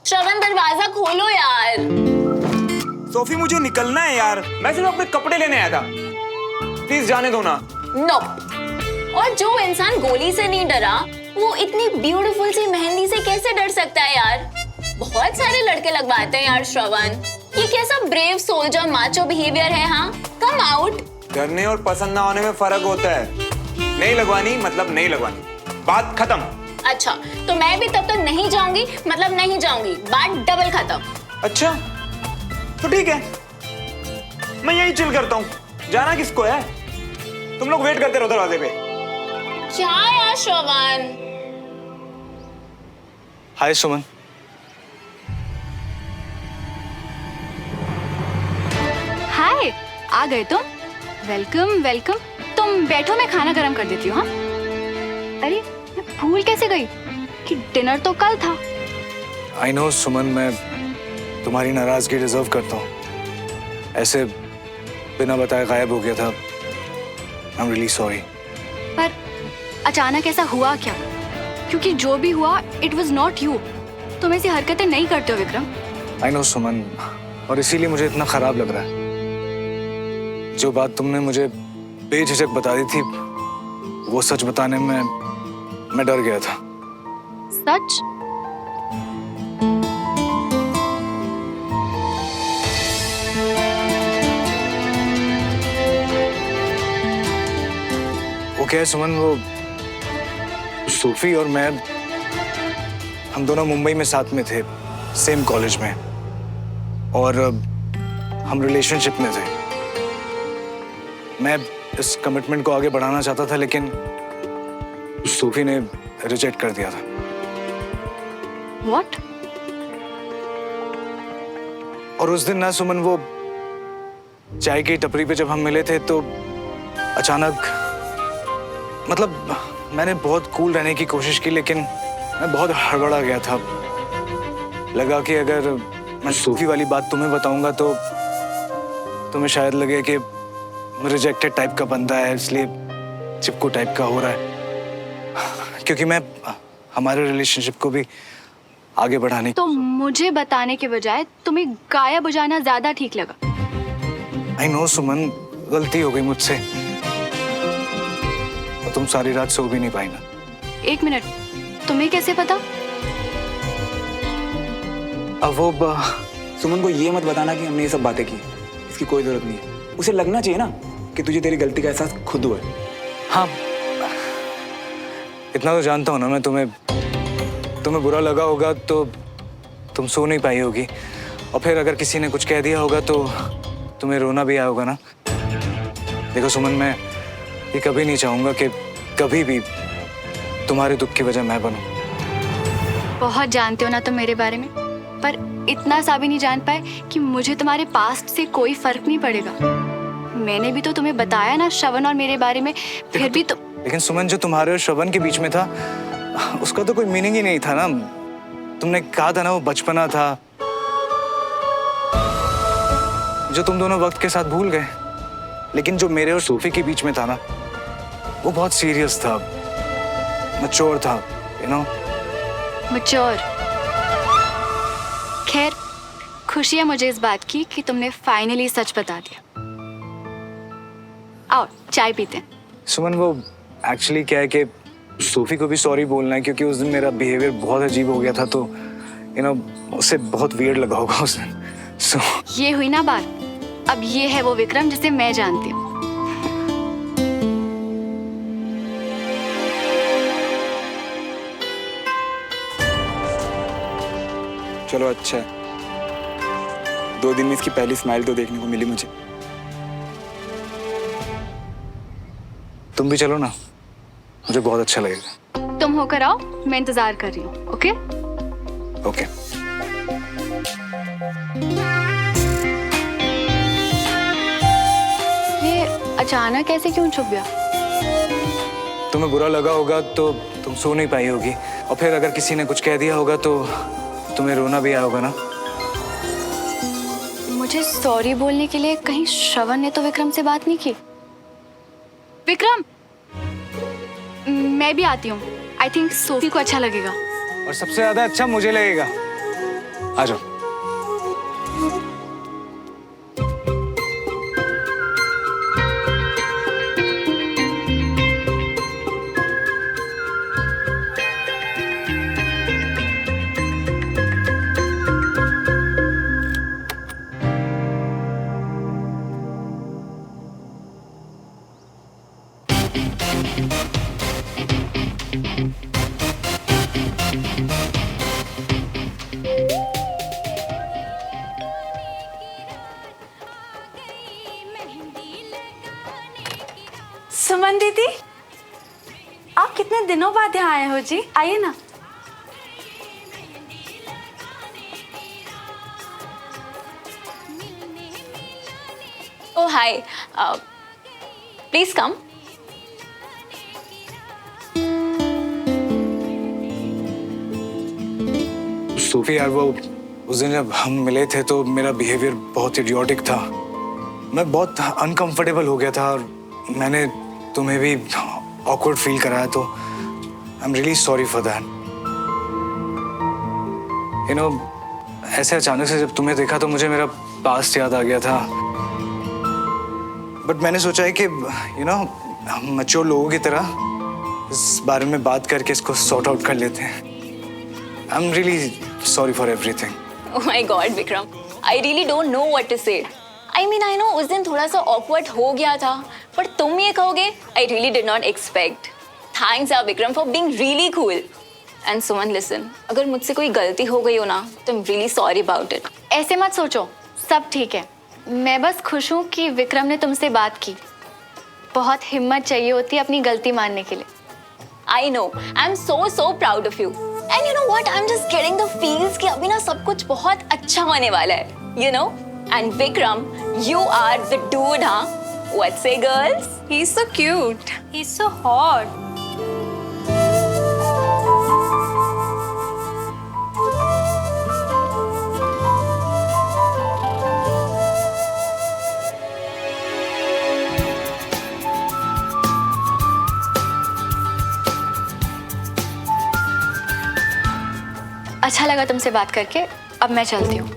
श्रवण दरवाजा खोलो यार। सोफी मुझे निकलना है यार, मैं सिर्फ अपने कपड़े लेने आया था, प्लीज जाने दो ना। नो। और जो इंसान गोली से नहीं डरा वो इतनी ब्यूटीफुल सी मेहंदी से कैसे डर सकता है यार। बहुत सारे लड़के लगवाते हैं यार श्रवण, ये कैसा ब्रेव सोल्जर माचो बिहेवियर है। हाँ कम आउट। डरने और पसंद ना होने में फर्क होता है। नहीं लगवानी मतलब नहीं लगवानी, बात खत्म। अच्छा तो मैं भी तब तक नहीं जाऊंगी मतलब नहीं जाऊंगी, बात डबल खत्म। अच्छा तो ठीक है, मैं यही चिल करता हूँ। जाना किसको है, तुम लोग वेट करते रहो दरवाजे पे। क्या यार श्रवण। हाय सुमन। हाय, आ गए तुम। Welcome welcome. तुम बैठो, मैं खाना गरम कर देती हूँ। हाँ अरे मैं भूल कैसे गई कि डिनर तो कल था। आई नो सुमन, मैं तुम्हारी नाराजगी डिजर्व करता हूँ। ऐसे बिना बताए गायब हो गया था। I am really sorry. पर अचानक ऐसा हुआ क्या? क्योंकि जो भी हुआ इट वॉज नॉट यू। तुम ऐसी हरकतें नहीं करते हो विक्रम। आई नो सुमन, और इसीलिए मुझे इतना खराब लग रहा है। जो बात तुमने मुझे बेझिझक बता दी थी, वो सच बताने में मैं डर गया था। सच? वो क्या है सुमन, वो सूफी और मैं, हम दोनों मुंबई में साथ में थे, सेम कॉलेज में, और हम रिलेशनशिप में थे। मैं इस कमिटमेंट को आगे बढ़ाना चाहता था, लेकिन सूफी ने रिजेक्ट कर दिया था। What? और उस दिन ना सुमन, वो चाय की टपरी पे जब हम मिले थे तो अचानक, मतलब मैंने बहुत कूल रहने की कोशिश की, लेकिन मैं बहुत हड़बड़ा गया था। लगा कि अगर मैं सूफी वाली बात तुम्हें बताऊंगा तो तुम्हें शायद लगे कि रिजेक्टेड टाइप का बंदा है, इसलिए चिपकू टाइप का हो रहा है। क्योंकि मैं हमारे रिलेशनशिप को भी आगे बढ़ाने तो मुझे बताने के बजाय तुम्हें गाया बजाना ज्यादा ठीक लगा। आई नो सुमन, गलती हो गई मुझसे। तो तुम सारी रात सो भी नहीं पाई ना। एक मिनट, तुम्हें कैसे पता? अब वो सुमन को ये मत बताना कि हमने ये सब बातें की, इसकी कोई जरूरत नहीं है। उसे लगना चाहिए ना कि तुझे तेरी गलती का एहसास खुद हुआ है। हाँ, इतना तो जानता हूँ ना मैं, तुम्हें बुरा लगा होगा तो तुम सो नहीं पाई होगी, और फिर अगर किसी ने कुछ कह दिया होगा तो तुम्हें रोना भी आया होगा ना। देखो सुमन, मैं ये कभी नहीं चाहूंगा कि कभी भी तुम्हारे दुख की वजह मैं बनूं। बहुत जानते हो ना तुम मेरे बारे में, पर इतना सा भी नहीं जान पाए कि मुझे तुम्हारे पास्ट से कोई फर्क नहीं पड़ेगा। मैंने भी तो तुम्हें बताया ना श्रवण और मेरे बारे में, फिर भी तो। लेकिन सुमन, जो तुम्हारे और श्रवण के बीच में था उसका तो कोई मीनिंग ही नहीं था ना। तुमने कहा था ना वो बचपना था, जो तुम दोनों वक्त के साथ भूल गए। लेकिन जो मेरे और सूफी के बीच में था ना, वो बहुत सीरियस था, मैच्योर था, यू नो। मैच्योर। खैर, खुशी है मुझे इस बात की कि तुमने फाइनली सच बता दिया। आओ चाय पीते हैं। सुमन, वो एक्चुअली क्या है कि सूफी को भी सॉरी बोलना है, क्योंकि उस दिन मेरा बिहेवियर बहुत अजीब हो गया था, तो यू नो उसे बहुत वियर्ड लगा होगा उस दिन। सो ये हुई ना बात। अब ये है वो विक्रम जिसे मैं जानती हूँ। चलो अच्छा है, 2 दिन में इसकी पहली स्माइल तो देखने को मिली मुझे। तुम भी चलो ना, मुझे बहुत अच्छा लगेगा। तुम होकर आओ, मैं इंतजार कर रही हूँ। Okay okay. ये अचानक ऐसे क्यों छुप गया? तुम्हें बुरा लगा होगा तो तुम सो नहीं पाई होगी, और फिर अगर किसी ने कुछ कह दिया होगा तो तुम्हें रोना भी आया होगा ना। मुझे सॉरी बोलने के लिए कहीं श्रवण ने तो विक्रम से बात नहीं की? विक्रम, मैं भी आती हूँ। आई थिंक सोफी को अच्छा लगेगा। और सबसे ज्यादा अच्छा मुझे लगेगा। आ जाओ। सुमन दीदी, आप कितने दिनों बाद यहाँ आए हो जी? आइए ना। Oh, hi. Please come. Sophie यार, वो उस दिन जब हम मिले थे तो मेरा बिहेवियर बहुत इडियोटिक था। मैं बहुत अनकंफर्टेबल हो गया था और मैंने तुम्हें भी ऑकवर्ड फील कराया, तो I am really sorry for that. You know, ऐसे अचानक से जब तुम्हें देखा तो मुझे मेरा पास्ट याद आ गया था। बट मैंने सोचा है कि यू नो, हम मैच्योर लोगों की तरह इस बारे में बात करके इसको सॉर्ट आउट कर लेते हैं। I am really sorry for everything. Oh my God, Vikram. I really don't know what to say. I mean, I know उस दिन थोड़ा सा awkward हो गया था, पर तुम ये कहोगे, I really did not expect. Thanks, Vikram, for being really cool. And Suman, listen, अगर मुझसे कोई गलती हो गई हो ना, तो I'm really sorry about it. ऐसे मत सोचो, सब ठीक है। मैं बस खुश हूँ कि विक्रम ने तुमसे बात की। बहुत हिम्मत चाहिए होती है अपनी गलती मानने के लिए। I know. I'm so proud of you. And you know what? I'm just getting the feels कि अभी ना सब कुछ बहुत अच्छा होने वाला है. You know? And Vikram, you are the dude, huh? What say, girls? He's so cute. He's so hot. अच्छा लगा तुमसे बात करके, अब मैं चलती हूँ।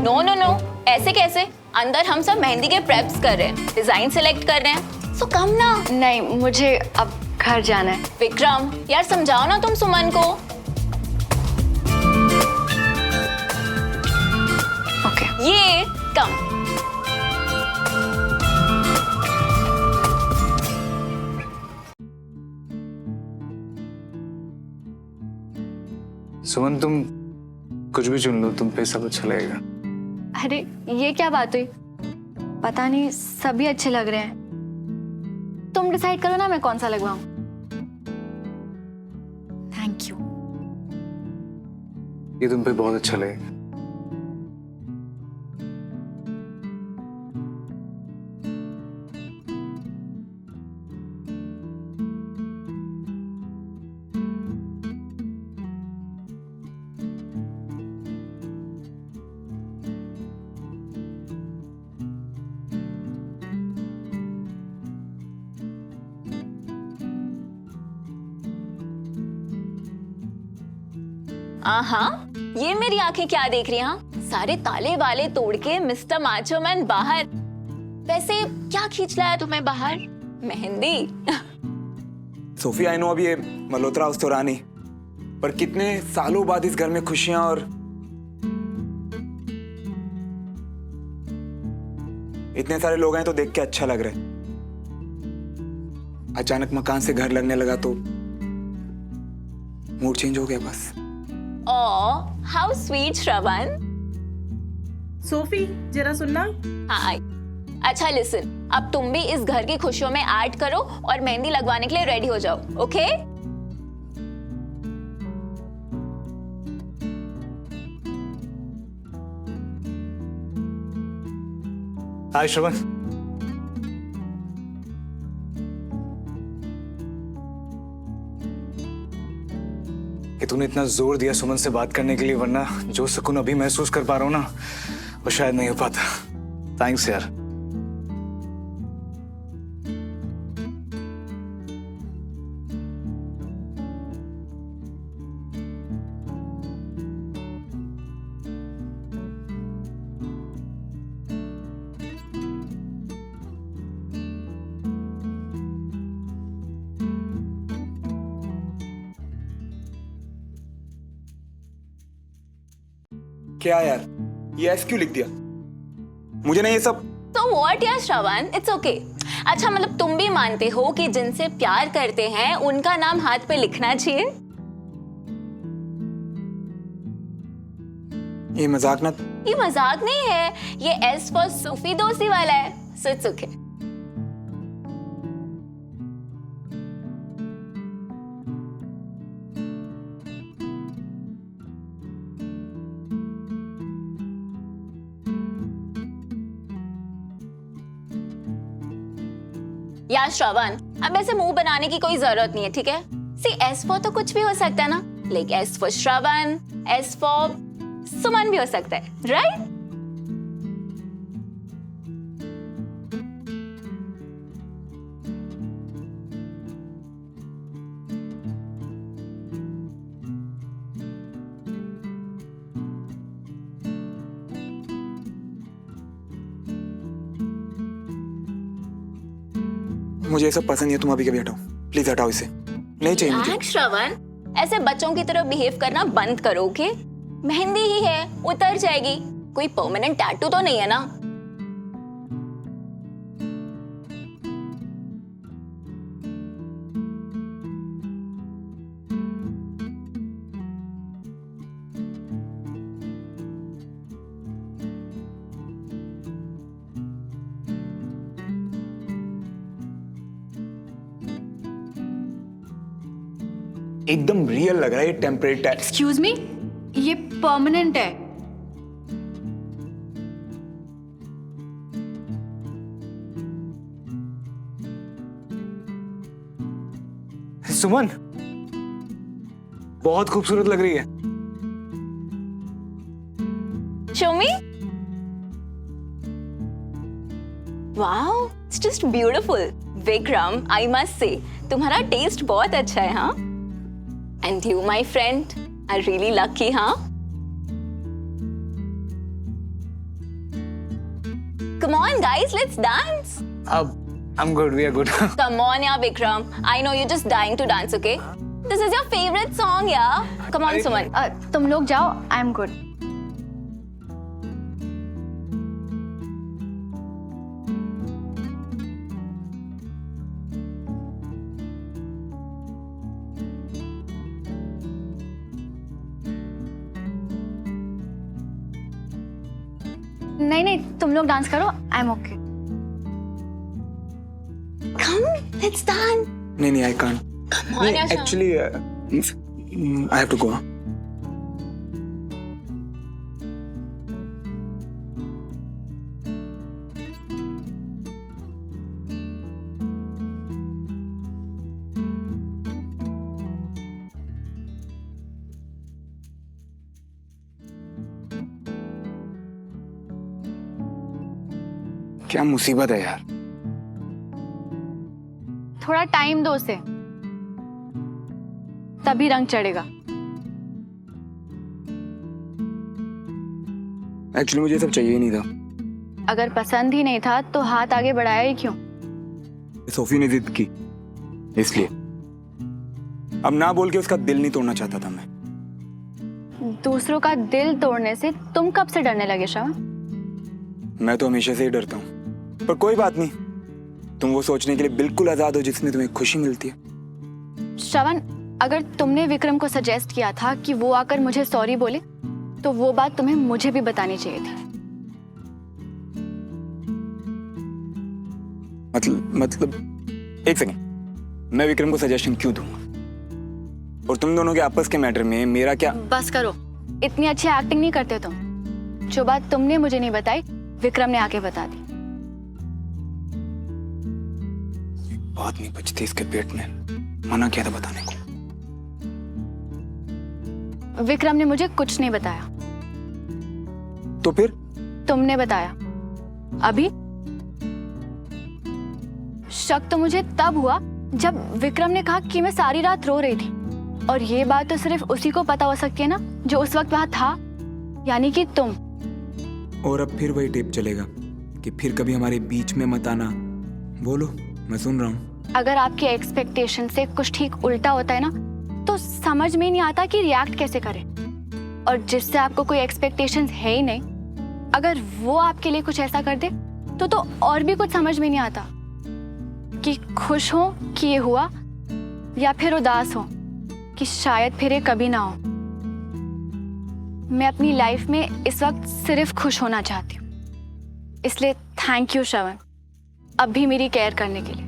No. ऐसे कैसे? अंदर हम सब मेहंदी के प्रेप्स कर रहे हैं, डिजाइन सिलेक्ट कर रहे हैं। So come ना। नहीं, मुझे अब घर जाना है। विक्रम, यार समझाओ ना तुम सुमन को। ओके। ये कम। सुमन, तुम कुछ भी चुन लो, तुम पे सब अच्छा लगेगा। अरे ये क्या बात हुई? पता नहीं, सभी अच्छे लग रहे हैं। तुम डिसाइड करो ना मैं कौन सा लगवाऊं। Thank you. ये तुम पे बहुत अच्छा लगेगा। हाँ, ये मेरी आंखें क्या देख रही हैं? हाँ? सारे ताले वाले तोड़ के मिस्टर माचो मैन बाहर। वैसे क्या खींच लाया तुम्हें बाहर? मेहंदी। सोफी, आई नो अब ये मल्होत्रा हाउस तो रानी, पर कितने सालों बाद इस घर में खुशियां और इतने सारे लोग हैं तो देख के अच्छा लग रहा है। अचानक मकान से घर लगने लगा तो मूड चेंज हो गया बस। Oh, how sweet, Shravan. Sophie, जरा सुनना। हाँ, अच्छा लिसन, अब तुम भी इस घर की खुशियों में ऐड करो और मेहंदी लगवाने के लिए रेडी हो जाओ, ओके? हाय श्रवण। कि तूने इतना जोर दिया सुमन से बात करने के लिए, वरना जो सुकून अभी महसूस कर पा रहा हूं ना, वो शायद नहीं हो पाता। थैंक्स यार। क्या यार, ये एस क्यों लिख दिया? मुझे नहीं ये सब। तो व्हाट यार श्रवण, इट्स ओके। अच्छा मतलब तुम भी मानते हो कि जिनसे प्यार करते हैं उनका नाम हाथ पे लिखना चाहिए? ये मजाक ना। ये मजाक नहीं है, ये एस फॉर सोफी दोस्ती वाला है, सो इट्स ओके। यार श्रवण, अब ऐसे मुंह बनाने की कोई जरूरत नहीं है, ठीक है? सी एस फॉर तो कुछ भी हो सकता है ना, like S for Shravan, S for Suman भी हो सकता है, राइट? मुझे ये सब पसंद नहीं है, तुम अभी कभी हटाओ, प्लीज हटाओ इसे, नहीं चाहिए मुझे। रिलैक्स श्रवण, ऐसे बच्चों की तरह बिहेव करना बंद करो, ओके? मेहंदी ही है, उतर जाएगी, कोई परमानेंट टैटू तो नहीं है ना? एकदम रियल लग रहा है ये टेम्परेरी टैटू। एक्सक्यूज मी, ये परमानेंट है। सुमन, बहुत खूबसूरत लग रही है। Show me. Wow, it's just beautiful. Vikram, I must say, तुम्हारा टेस्ट बहुत अच्छा है, हाँ? And you, my friend, are really lucky, हाँ? Come on, guys, let's dance. I'm good, we are good. Come on, yeah, Vikram. I know you're just dying to dance, okay? This is your favorite song, yeah? Come on, Suman. तुम लोग जाओ, I am good. नहीं नहीं, तुम लोग dance करो, I am okay. Come, let's dance. नहीं, I can't. Come on, yeah, Sham. Actually, I have to go. क्या मुसीबत है यार। थोड़ा टाइम दो उसे, तभी रंग चढ़ेगा। एक्चुअली मुझे ये सब चाहिए ही नहीं था। अगर पसंद ही नहीं था तो हाथ आगे बढ़ाया ही क्यों? सोफी ने जिद की, इसलिए। अब ना बोल के उसका दिल नहीं तोड़ना चाहता था मैं। दूसरों का दिल तोड़ने से तुम कब से डरने लगे श्रवण? मैं तो हमेशा से ही डरता हूँ, पर कोई बात नहीं, तुम वो सोचने के लिए बिल्कुल आजाद हो जिसमें तुम्हें खुशी मिलती है। श्रवण, अगर तुमने विक्रम को सजेस्ट किया था कि वो आकर मुझे सॉरी बोले, तो वो बात तुम्हें मुझे भी बतानी चाहिए थी। मतलब एक सेकंड, मैं विक्रम को सजेशन क्यों दूंगा? और तुम दोनों के आपस के मैटर में मेरा क्या? बस करो, इतनी अच्छी एक्टिंग नहीं करते तुम। जो बात तुमने मुझे नहीं बताई, विक्रम ने आके बता दी। बात नहीं बचती इसके पेट में, मना किया था बताने को। विक्रम ने मुझे कुछ नहीं बताया। तो फिर? तुमने बताया। अभी शक तो मुझे तब हुआ जब विक्रम ने कहा कि मैं सारी रात रो रही थी, और ये बात तो सिर्फ उसी को पता हो सकती है ना जो उस वक्त वहां था, यानी कि तुम। और अब फिर वही टेप चलेगा कि फिर कभी हमारे बीच में मत आना। बोलो, मैं सुन रहा हूँ। अगर आपके एक्सपेक्टेशन से कुछ ठीक उल्टा होता है ना, तो समझ में नहीं आता कि रिएक्ट कैसे करें। और जिससे आपको कोई एक्सपेक्टेशंस है ही नहीं, अगर वो आपके लिए कुछ ऐसा कर दे तो और भी कुछ समझ में नहीं आता कि खुश हो कि ये हुआ या फिर उदास हो कि शायद फिर ये कभी ना हो। मैं अपनी लाइफ में इस वक्त सिर्फ खुश होना चाहती हूँ, इसलिए थैंक यू श्रवण, अब भी मेरी केयर करने के लिए।